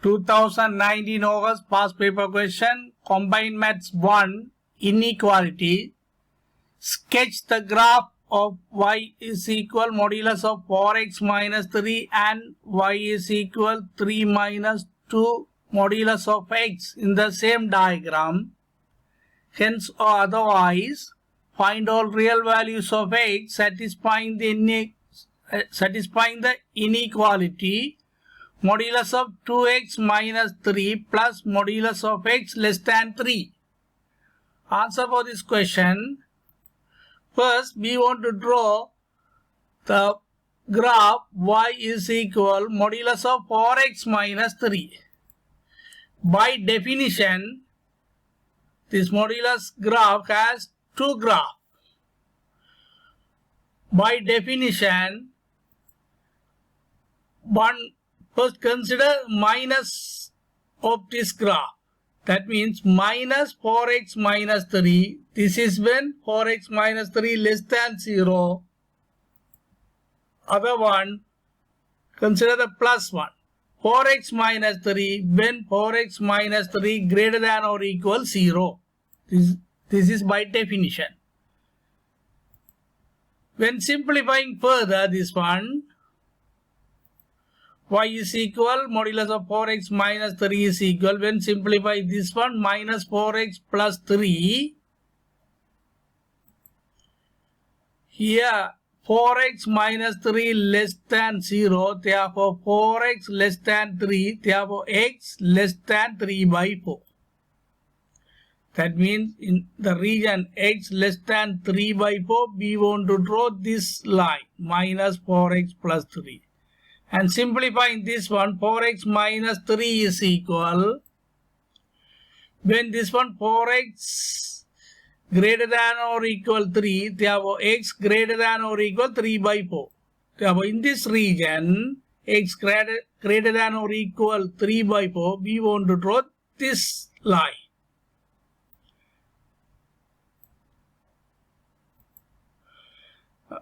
2019 August past paper question, Combined Maths 1, Inequality. Sketch the graph of y is equal modulus of 4x minus 3 and y is equal 3 minus 2 modulus of x in the same diagram. Hence or otherwise, find all real values of x satisfying the inequality modulus of 2x minus 3 plus modulus of x less than 3. Answer for this question. First, we want to draw the graph y is equal modulus of 4x minus 3. By definition, this modulus graph has two graphs. By definition, first consider minus of this graph. That means minus 4x minus 3. This is when 4x minus 3 less than 0. Other one, consider the plus one. 4x minus 3 when 4x minus 3 greater than or equal 0. This is by definition. When simplifying further this one, y is equal modulus of 4x minus 3 is equal, when simplify this one, minus 4x plus 3. Here 4x minus 3 less than 0, therefore 4x less than 3, therefore x less than 3 by 4. That means in the region x less than 3 by 4, we want to draw this line, minus 4x plus 3. And simplifying this one, 4x minus 3 is equal, when this one 4x greater than or equal 3, therefore x greater than or equal 3 by 4. Therefore in this region, x greater than or equal 3 by 4, we want to draw this line.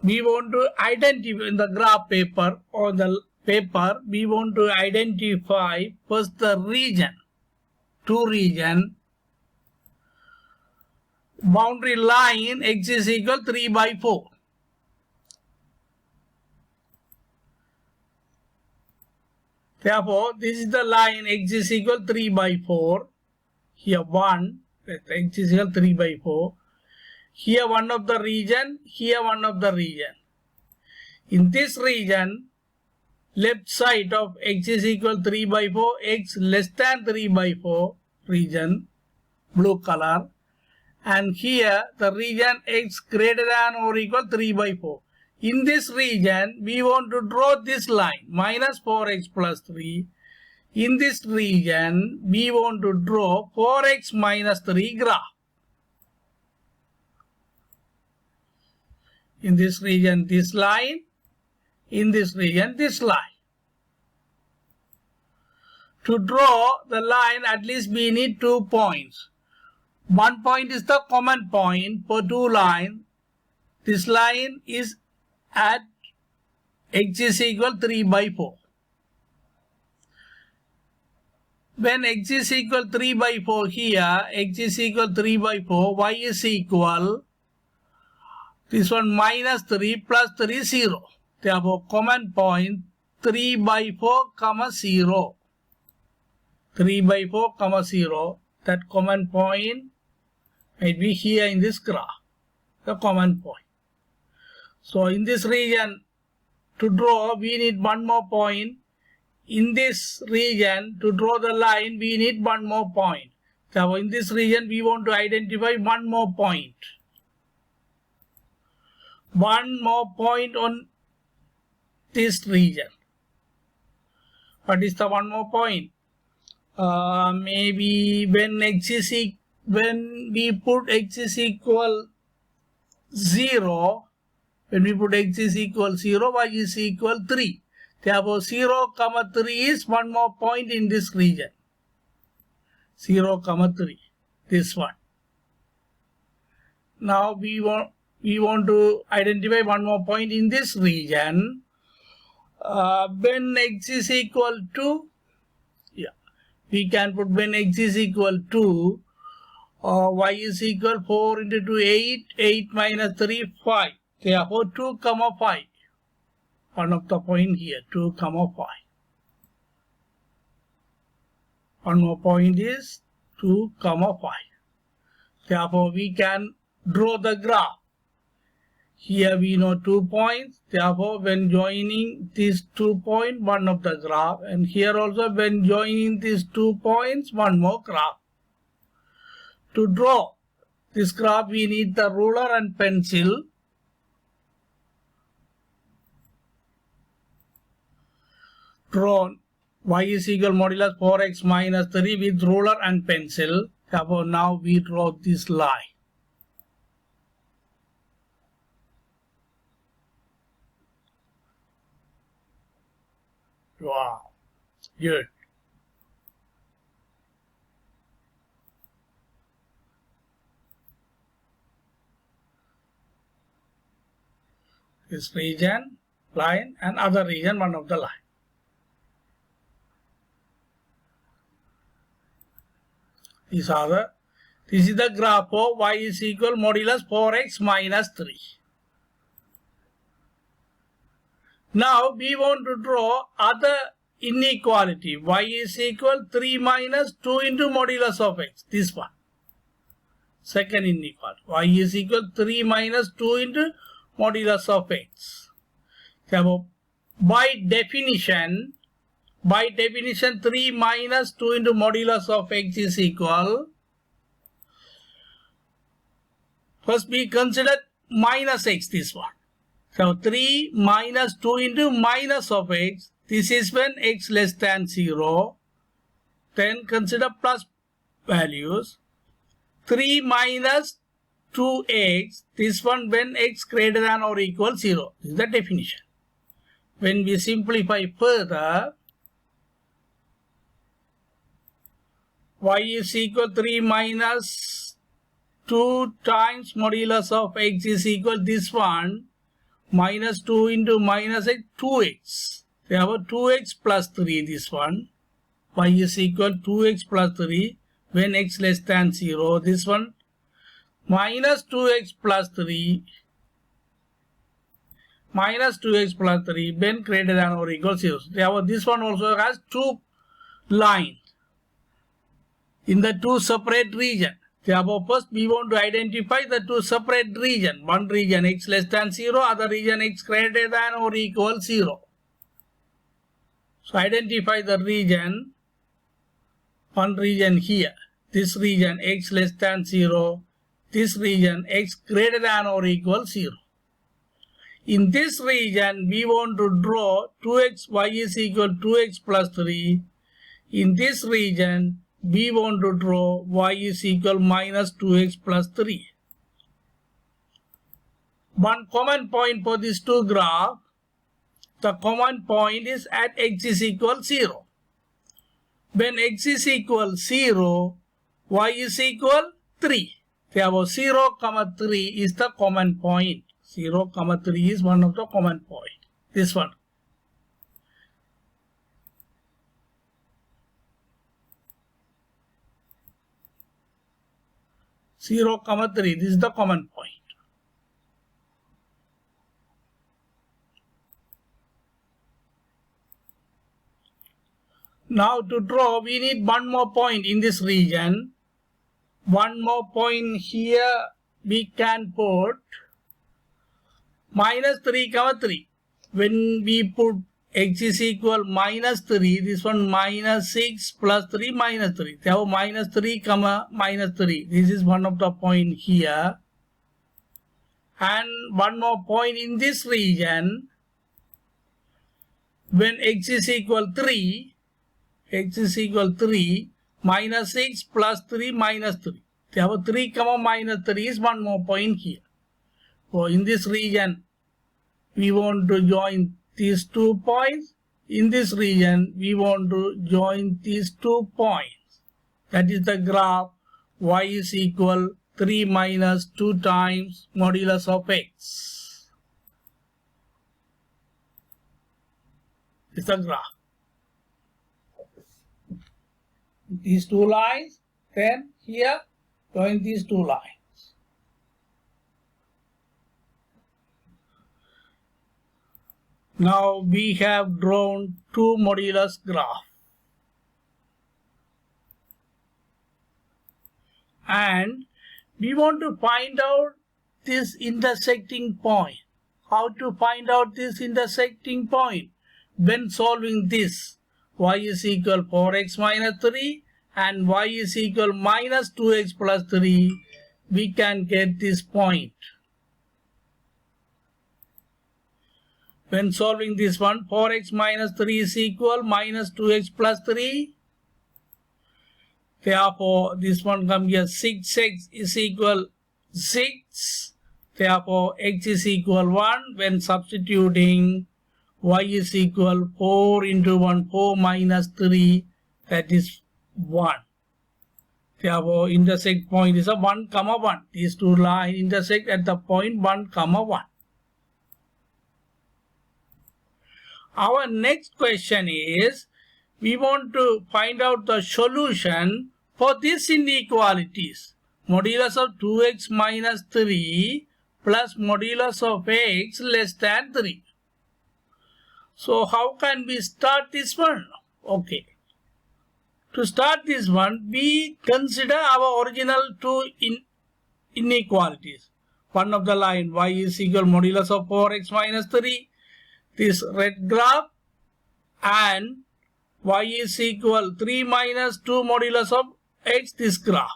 We want to identify in the graph paper or the paper, we want to identify first the region, two region, boundary line x is equal 3 by 4. Therefore, this is the line x is equal 3 by 4. Here 1, x is equal 3 by 4. Here one of the region, here one of the region. In this region, left side of x is equal 3 by 4, x less than 3 by 4 region, blue color. And here the region x greater than or equal 3 by 4. In this region, we want to draw this line, minus 4x plus 3. In this region, we want to draw 4x minus 3 graph. In this region, this line. In this region, this line. To draw the line, at least we need 2 points. One point is the common point for two lines. This line is at x is equal 3 by 4. When x is equal 3 by 4 here, x is equal 3 by 4, y is equal, this one minus 3 plus 3 0. Therefore, common point 3 by 4 comma 0. 3 by 4 comma 0. That common point might be here in this graph. The common point. So in this region, to draw, we need one more point. In this region, to draw the line, we need one more point. So in this region, we want to identify one more point. One more point on this region. What is the one more point? Maybe when we put x is equal 0, when we put x is equal 0, y is equal 3. Therefore, 0, 3 is one more point in this region. 0, 3, this one. Now we want to identify one more point in this region. When x is equal to we can put when x is equal to y is equal 4 into 2, 8, 8 minus 3, 5. Therefore, 2, 5. One of the point here, 2, 5. One more point is 2, 5. Therefore, we can draw the graph. Here we know 2 points. Therefore, when joining these 2 points, one of the graph. And here also, when joining these 2 points, one more graph. To draw this graph, we need the ruler and pencil. Draw y is equal modulus 4x minus 3 with ruler and pencil. Therefore, now we draw this line. Wow, good. This region, line, and other region, one of the line. This is the graph of y is equal modulus 4x minus 3. Now we want to draw other inequality. Y is equal 3 minus 2 into modulus of x. This one. Second inequality. Y is equal 3 minus 2 into modulus of x. So by definition 3 minus 2 into modulus of x is equal. First we consider minus x, this one. So 3 minus 2 into minus of x. This is when x less than 0. Then consider plus values. 3 minus 2x. This one when x greater than or equal 0. This is the definition. When we simplify further, y is equal 3 minus 2 times modulus of x is equal this one. Minus 2 into minus x, 2x. Therefore, 2x plus 3, this one. Y is equal 2x plus 3 when x less than 0. This one. Minus 2x plus 3. Minus 2x plus 3 when greater than or equal 0. Therefore, this one also has two lines in the two separate regions. Therefore, first we want to identify the two separate regions. One region x less than 0, other region x greater than or equal 0. So, identify the region. One region here. This region x less than 0. This region x greater than or equal 0. In this region, we want to draw 2x, y is equal 2x plus 3. In this region, we want to draw y is equal minus 2x plus 3. One common point for these two graphs, the common point is at x is equal 0. When x is equal 0, y is equal 3. Therefore, 0, 3 is the common point. 0, 3 is one of the common point. This one. Zero, 3, this is the common point. Now to draw, we need one more point in this region. One more point here we can put minus 3, 3. When we put x is equal minus 3, this one minus 6 plus 3 minus 3. Therefore, minus 3, minus 3. This is one of the point here. And one more point in this region. When x is equal 3, minus 6 plus 3 minus 3. Therefore, 3, minus 3 is one more point here. So, in this region, we want to join these 2 points. In this region, we want to join these 2 points. That is the graph y is equal 3 minus 2 times modulus of x. This is the graph. these two lines, then here join these two lines. Now we have drawn two modulus graph. And we want to find out this intersecting point. How to find out this intersecting point? When solving this, y is equal 4x minus 3 and y is equal minus 2x plus 3, we can get this point. When solving this one, 4x minus 3 is equal minus 2x plus 3. Therefore, this one comes here, 6x is equal 6. Therefore, x is equal 1. When substituting, y is equal 4 into 1, 4 minus 3, that is 1. Therefore, intersect point is a 1, 1. These two lines intersect at the point 1, 1. Our next question is, we want to find out the solution for these inequalities. Modulus of 2x minus 3 plus modulus of x less than 3. So how can we start this one? Okay. To start this one, we consider our original two inequalities. One of the line y is equal modulus of 4x minus 3. This red graph, and y is equal 3 minus 2 modulus of x, this graph.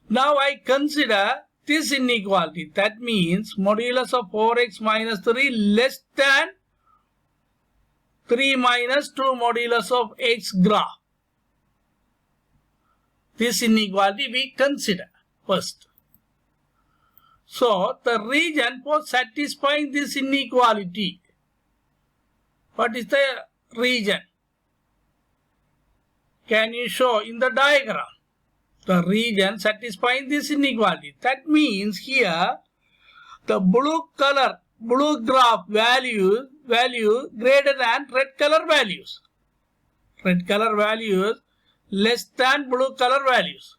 Now I consider this inequality. That means modulus of 4x minus 3 less than 3 minus 2 modulus of x graph. This inequality we consider first. So the region for satisfying this inequality, what is the region? Can you show in the diagram? The region satisfying this inequality. That means here the blue graph value greater than red color values. Red color values less than blue color values.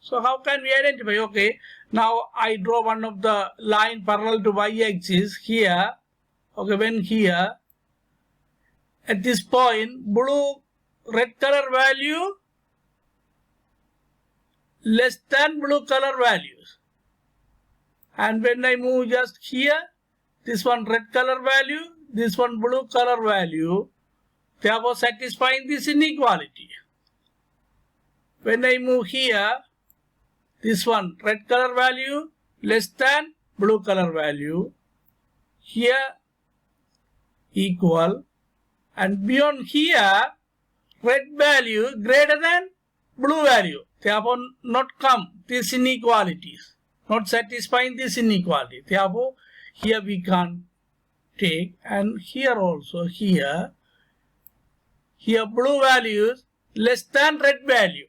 So how can we identify? Okay, now I draw one of the line parallel to y-axis here. Okay, when here at this point red color value less than blue color values, and when I move just here, this one red color value, this one blue color value, therefore satisfying this inequality. When I move here, this one red color value less than blue color value, here equal, and beyond here red value greater than blue value, therefore not come these inequalities, not satisfying this inequality. Therefore here we can't take, and here also here blue values less than red value,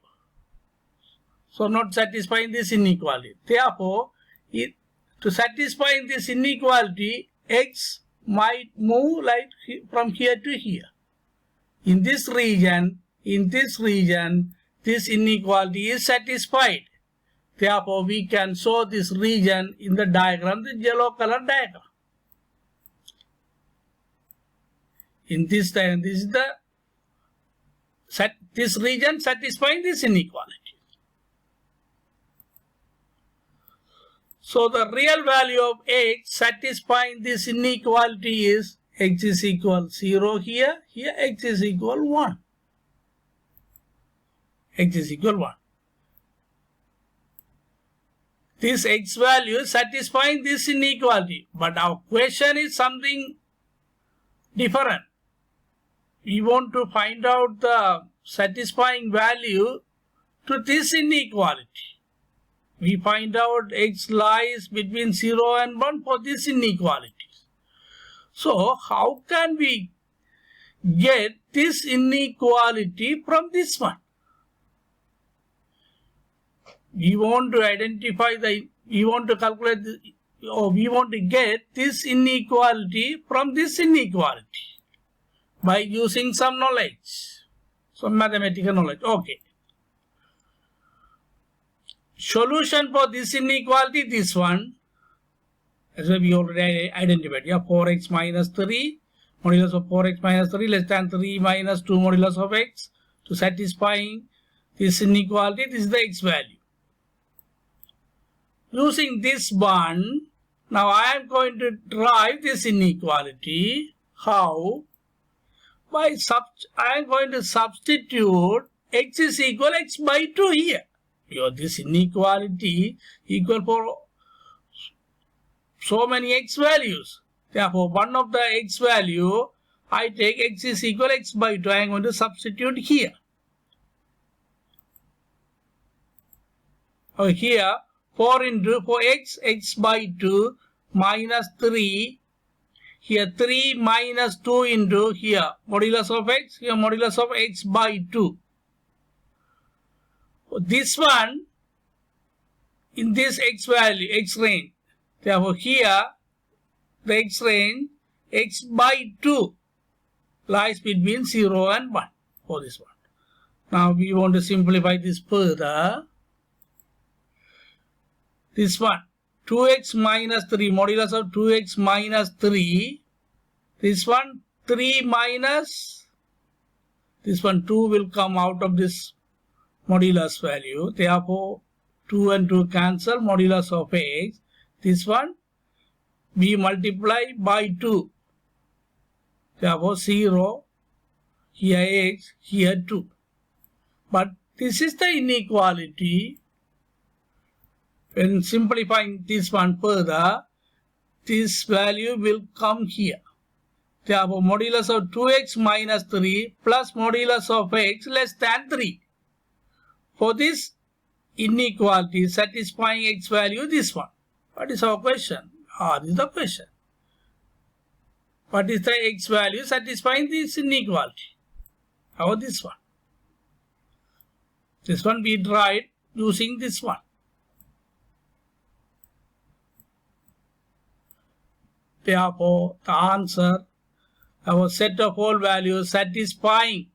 so not satisfying this inequality. Therefore to satisfy this inequality, x might move like from here to here. In this region, this inequality is satisfied. Therefore, we can show this region in the diagram, the yellow color diagram. In this diagram, this is this region satisfying this inequality. So the real value of x satisfying this inequality is x is equal 0 here, x is equal 1. X is equal 1. This x value is satisfying this inequality, but our question is something different. We want to find out the satisfying value to this inequality. We find out x lies between 0 and 1 for this inequality. So how can we get this inequality from this one? We want to identify we want to calculate we want to get this inequality from this inequality by using some knowledge, some mathematical knowledge. Okay. solution for this inequality, this one, as we already identified. Yeah, 4x minus 3, modulus of 4x minus 3 less than 3 minus 2 modulus of x. To satisfying this inequality, this is the x value. Using this one, now I am going to derive this inequality. How? I am going to substitute x is equal x by 2 here. Because this inequality equal for so many x values. Therefore, one of the x value, I take x is equal x by 2. I am going to substitute here. Here, 4 x by 2 minus 3. Here 3 minus 2 into here modulus of x, here modulus of x by 2. This one in this x value, x range. Therefore here the x range x by 2 lies between 0 and 1 for this one. Now we want to simplify this further. This one 2x minus 3, modulus of 2x minus 3. This one 3 minus, this one 2 will come out of this modulus value. Therefore 2 and 2 cancel, modulus of x. This one we multiply by 2. Therefore 0, here x, here 2. But this is the inequality. When simplifying this one further, this value will come here. Therefore, modulus of 2x minus 3 plus modulus of x less than 3. For this inequality satisfying x value, this one. What is our question? This is the question. What is the x value satisfying this inequality? How about this one? This one we tried using this one. Therefore, the answer, our set of all values satisfying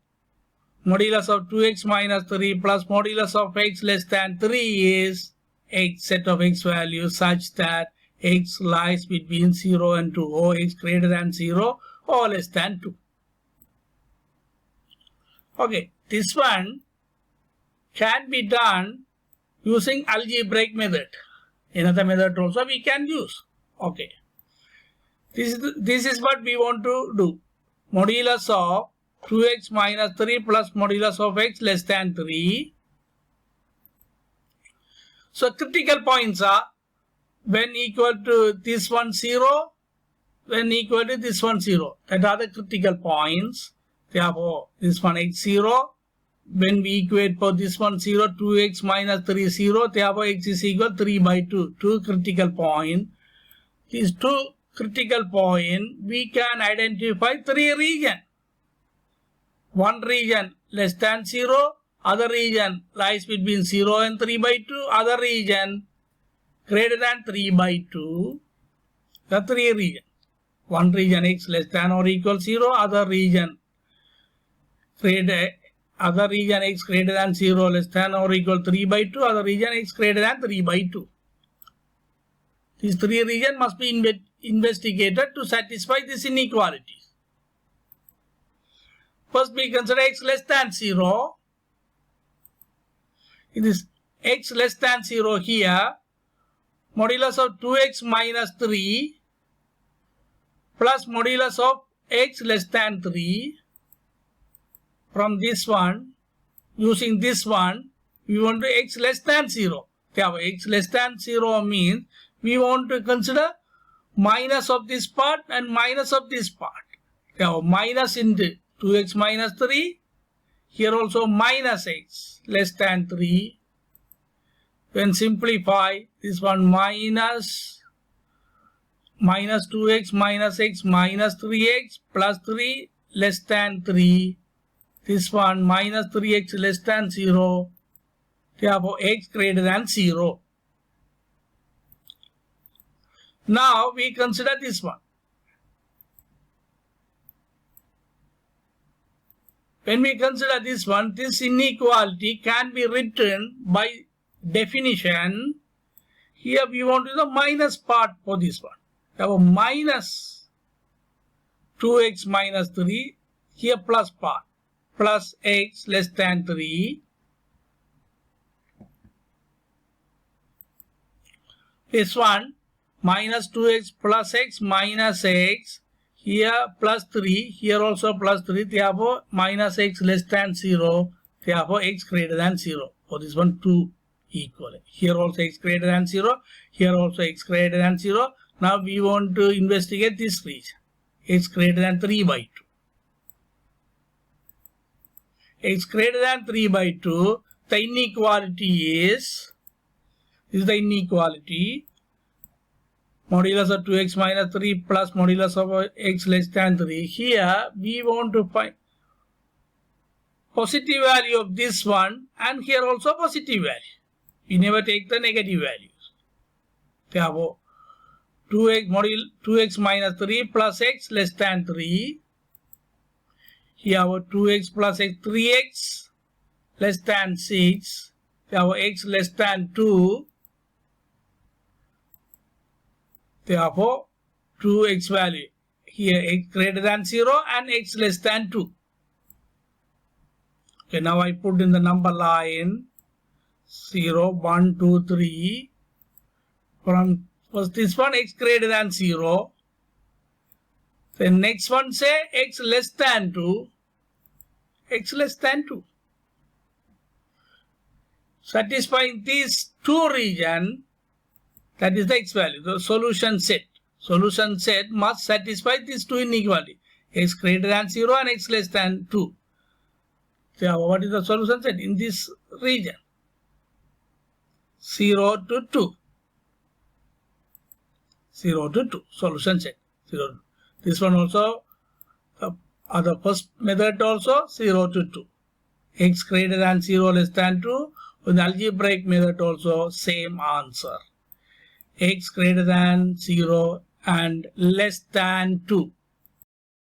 modulus of 2x minus 3 plus modulus of x less than 3 is x set of x values such that x lies between 0 and 2, or x greater than 0 or less than 2. Okay, this one can be done using algebraic method. Another method also we can use. Okay. This is what we want to do. Modulus of 2x minus 3 plus modulus of x less than 3. So critical points are when equal to this one 0, when equal to this one 0. That are the critical points. Therefore, this one x 0. When we equate for this one 0, 2x minus 3 0. Therefore, x is equal 3 by 2. Two critical points. These two critical point, we can identify 3 regions. One region less than 0, other region lies between 0 and 3 by 2, other region greater than 3 by 2. The 3 regions. One region x less than or equal 0, other region x greater than 0, less than or equal 3 by 2, other region x greater than 3 by 2. These 3 regions must be investigated to satisfy this inequality. First we consider x less than 0. In this x less than 0 here, modulus of 2x minus 3 plus modulus of x less than 3. From this one, using this one, we want to x less than 0. Therefore, x less than 0 means we want to consider minus of this part and minus of this part. Therefore, minus into 2x minus 3. Here also minus x less than 3. When simplify, this one minus 2x minus x minus 3x plus 3 less than 3. This one minus 3x less than 0. Therefore, x greater than 0. Now we consider this one. When we consider this one, this inequality can be written by definition, here we want to do the minus part for this one. Therefore, minus 2x minus 3, here plus part, plus x less than 3. This one, minus 2x plus x minus x, here plus 3, here also plus 3, therefore minus x less than 0, therefore x greater than 0. For this one, 2 equal. Here also x greater than 0, here also x greater than 0. Now we want to investigate this region, x greater than 3 by 2. X greater than 3 by 2, the inequality is, this is the inequality, modulus of 2x minus 3 plus modulus of x less than 3. Here we want to find positive value of this one, and here also positive value. We never take the negative values. Therefore, 2x minus 3 plus x less than 3. Here our 2x plus x, 3x less than 6. Therefore, x less than 2. Therefore, 2x value. Here x greater than 0 and x less than 2. Okay, now I put in the number line 0, 1, 2, 3. From first this one, x greater than 0. Then next one say x less than 2. X less than 2. Satisfying these two regions, that is the x value, the solution set. Solution set must satisfy these two inequalities, x greater than 0 and x less than 2. So what is the solution set in this region? 0 to 2. 0 to 2. Solution set. 0 to 2. This one also, the first method also 0 to 2. X greater than 0 less than 2. With the algebraic method also same answer. X greater than 0 and less than 2.